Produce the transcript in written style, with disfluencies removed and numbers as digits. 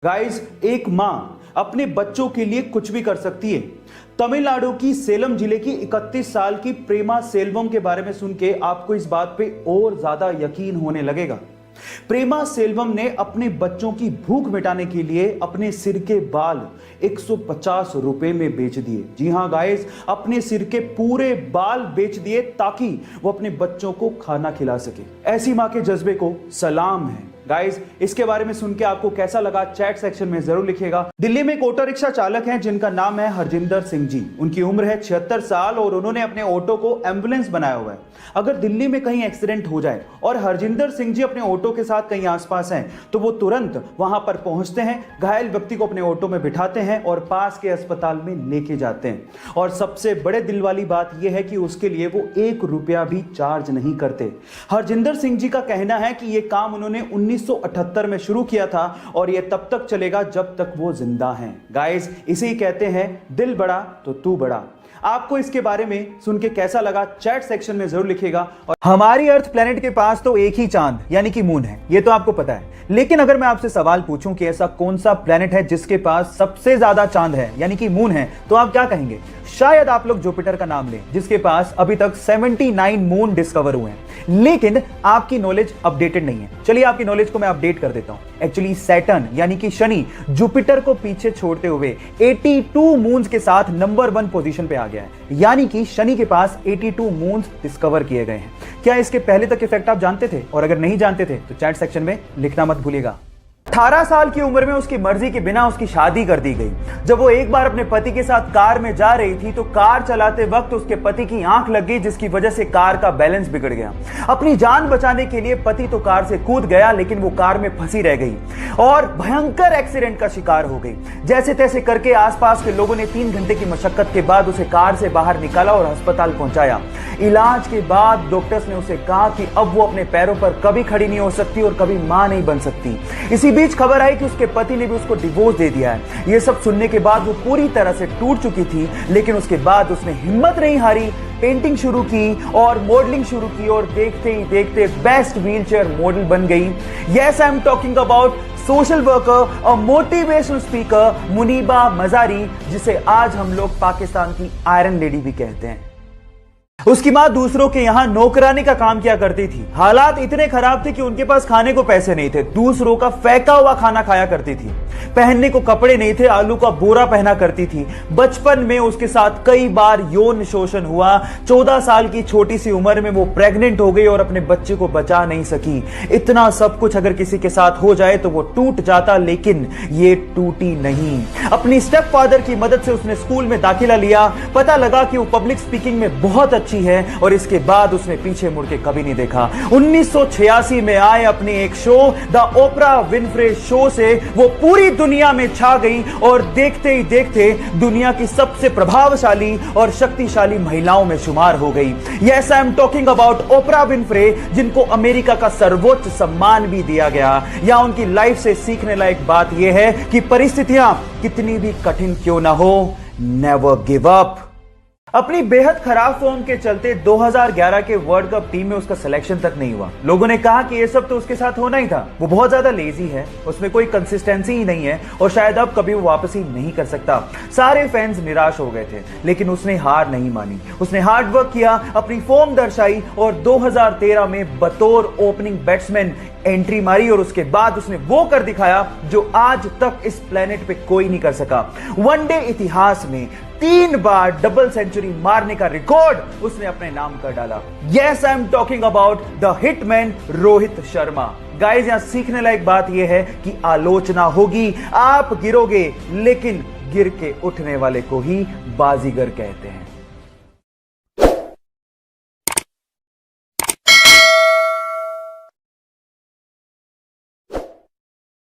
Guys, एक मां अपने बच्चों के लिए कुछ भी कर सकती है। तमिलनाडु की सेलम जिले की 31 साल की प्रेमा सेल्वम के बारे में सुन के आपको इस बात पे और ज्यादा यकीन होने लगेगा। प्रेमा सेल्वम ने अपने बच्चों की भूख मिटाने के लिए अपने सिर के बाल 150 रुपए में बेच दिए। जी हां गाइस, अपने सिर के पूरे बाल बेच दिए ताकि वो अपने बच्चों को खाना खिला सके। ऐसी मां के जज्बे को सलाम है। गाइस, इसके बारे में सुन के आपको कैसा लगा चैट सेक्शन में जरूर लिखिएगा। दिल्ली में एक ऑटो रिक्शा चालक हैं जिनका नाम है हरजिंदर सिंह जी। उनकी उम्र है 76 साल और उन्होंने अपने ऑटो को एम्बुलेंस बनाया हुआ है। अगर दिल्ली में कहीं एक्सीडेंट हो जाए और हरजिंदर सिंह जी अपने ऑटो के साथ कहीं आसपास हैं तो वो तुरंत वहां पर पहुंचते हैं, घायल व्यक्ति को अपने ऑटो में बिठाते हैं और पास के अस्पताल में लेके जाते हैं। और सबसे बड़े दिल वाली बात यह है कि उसके लिए वो 1 रुपया भी चार्ज नहीं करते। हरजिंदर सिंह जी का कहना है कि यह काम उन्होंने 1978 में शुरू किया था और यह तब तक चलेगा जब तक वो जिंदा हैं। गाइस, इसे ही कहते हैं दिल बड़ा तो तू बड़ा। आपको इसके बारे में सुन के कैसा लगा चैट सेक्शन में जरूर लिखिएगा। और हमारी अर्थ प्लेनेट के पास तो एक ही चांद यानी कि मून है, ये तो आपको पता है। लेकिन अगर मैं आपसे सवाल पूछूं कि ऐसा कौन सा प्लेनेट है जिसके पास सबसे ज्यादा चांद है यानी कि मून है, तो आप क्या कहेंगे? शायद आप लोग जुपिटर का नाम लें जिसके पास अभी तक 79 मून डिस्कवर हुए हैं। लेकिन आपकी नॉलेज अपडेटेड नहीं है। चलिए आपकी नॉलेज को मैं अपडेट कर देता हूं। एक्चुअली सैटर्न यानी कि शनि जुपिटर को पीछे छोड़ते हुए 82 मून्स के साथ नंबर 1 पोजीशन पे आ गया है। यानी कि शनि के पास 82 मून्स डिस्कवर किए गए हैं। क्या इसके पहले तक इफेक्ट आप जानते थे? और अगर नहीं जानते थे तो चैट सेक्शन में लिखना मत भूलिएगा। 18 साल की उम्र में उसकी मर्जी के बिना उसकी शादी कर दी गई। जब वो एक बार अपने पति के साथ कार में जा रही थी तो कार चलाते वक्त उसके पति की आंख लग गई, जिसकी वजह से कार का बैलेंस बिगड़ गया। अपनी जान बचाने के लिए पति तो कार से कूद गया, लेकिन वो कार में फंसी रह गई और भयंकर एक्सीडेंट का शिकार हो गई। जैसे तैसे करके आसपास के लोगों ने 3 घंटे की मशक्कत के बाद उसे कार से बाहर निकाला और अस्पताल पहुंचाया। इलाज के बाद डॉक्टर्स ने उसे कहा कि अब वो अपने पैरों पर कभी खड़ी नहीं हो सकती और कभी मां नहीं बन सकती। इसी बीच खबर आई कि उसके पति ने भी उसको डिवोर्स दे दिया है। ये सब सुनने के बाद वो पूरी तरह से टूट चुकी थी, लेकिन उसके बाद उसने हिम्मत नहीं हारी, पेंटिंग शुरू की और मॉडलिंग शुरू की और देखते ही देखते बेस्ट व्हीलचेयर मॉडल बन गई। Yes, I am talking about social worker और मोटिवेशनल स्पीकर मुनीबा मजारी, जिसे आज हम लोग पाकिस्तान की आयरन लेडी भी कहते हैं। उसकी मां दूसरों के यहां नौकरानी का काम किया करती थी। हालात इतने खराब थे कि उनके पास खाने को पैसे नहीं थे। दूसरों का फेंका हुआ खाना खाया करती थी। पहनने को कपड़े नहीं थे, आलू का बोरा पहना करती थी। बचपन में उसके साथ कई बार यौन शोषण हुआ। 14 साल की छोटी सी उम्र में वो प्रेग्नेंट हो गई और अपने बच्चे को बचा नहीं सकी। इतना सब कुछ अगर किसी के साथ हो जाए तो वो टूट जाता, लेकिन ये टूटी नहीं। अपनी स्टेप फादर की मदद से उसने स्कूल में दाखिला लिया। पता लगा कि वो पब्लिक स्पीकिंग में बहुत अच्छी है और इसके बाद उसने पीछे मुड़ के कभी नहीं देखा। 1986 में आए अपने एक show the Oprah Winfrey show से वो पूरी दुनिया में छा गई और देखते ही देखते दुनिया की सबसे प्रभावशाली और शक्तिशाली महिलाओं में शुमार हो गई। Yes, I am talking about Oprah Winfrey, जिनको अमेरिका का सर्वोच्च सम्मान भी दिया गया। या उनकी लाइफ से सीखने लायक बात यह है कि परिस्थितियां कितनी भी कठिन क्यों ना हो, नेवर गिव अप। अपनी बेहद खराब फॉर्म के चलते 2011 के वर्ल्ड कप टीम में उसका सिलेक्शन तक नहीं हुआ। लोगों ने कहा कि यह सब तो उसके साथ होना ही था, वो बहुत ज्यादा लेजी है, उसमें कोई कंसिस्टेंसी ही नहीं है और शायद अब कभी वो वापस ही नहीं कर सकता। सारे फैंस निराश हो गए थे, लेकिन उसने हार नहीं मानी। उसने हार्ड वर्क किया, अपनी फॉर्म दर्शाई और 2013 में बतौर ओपनिंग बैट्समैन एंट्री मारी और उसके बाद उसने वो कर दिखाया जो आज तक इस प्लेनेट पे कोई नहीं कर सका। वनडे इतिहास में 3 बार डबल सेंचुरी मारने का रिकॉर्ड उसने अपने नाम कर डाला। Yes, I am talking about the hitman Rohit Sharma. Guys, यहां सीखने लायक बात यह है कि आलोचना होगी, आप गिरोगे, लेकिन गिर के उठने वाले को ही बाजीगर कहते हैं।